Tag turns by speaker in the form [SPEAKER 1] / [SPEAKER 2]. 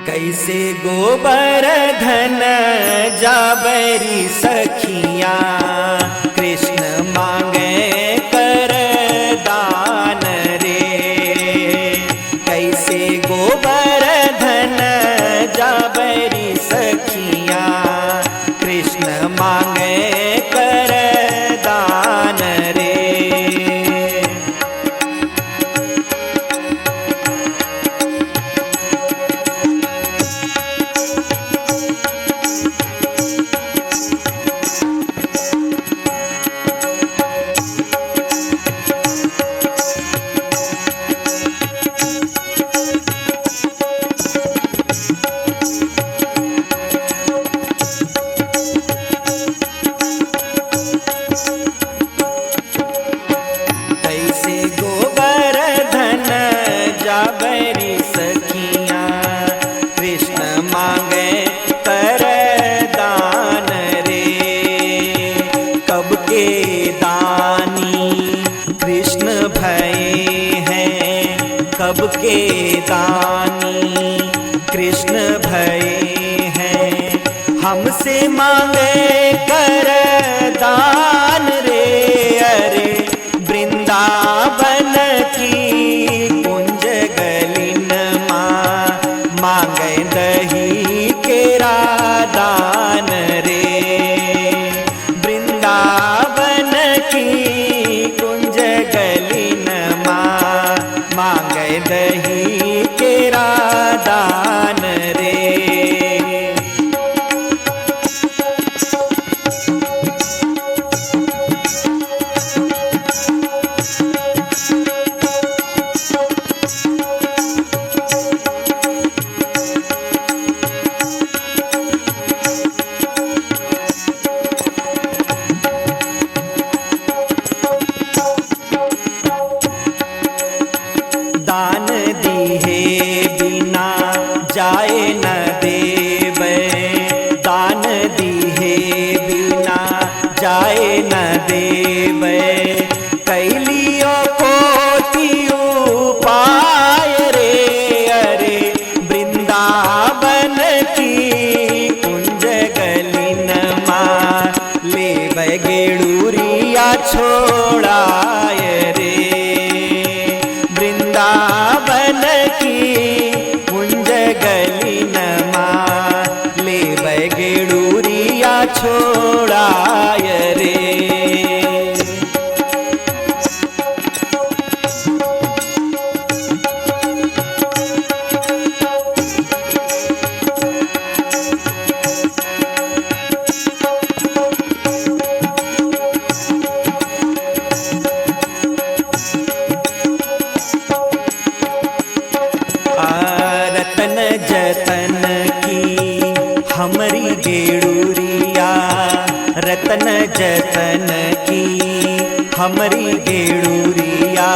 [SPEAKER 1] कैसे गोवर्धन जाबरी सखिया कृष्ण मांगे कर दान रे। कैसे गोवर्धन जाबरी सखिया कृष्ण मांगे कर दान रे। जाबरी सखिया कृष्ण मांगे कर दान रे। कब के दानी कृष्ण भये हैं, कब के दानी कृष्ण भये हैं। हमसे मांगे कर दान रे। अरे वृंदावन की मांगे दही केरा दान रे। वृंदावन की कुंज गलिन मांगे दही केरा दान रे। दान दिहे बिना जाए न देवे, दान दिहे बिना जाए न देवे। कैलियो कोटि उपाय रे। अरे वृंदावन की कुंज गलिन लेबै गेड़ूरिया छोड़ाय रे। वृंदावन की कुंज गलिन लेबै गेड़ूरिया छोड़ाय रे। रतन जतन की हमरी गेड़ूरिया, रतन जतन की हमरी गेड़ूरिया।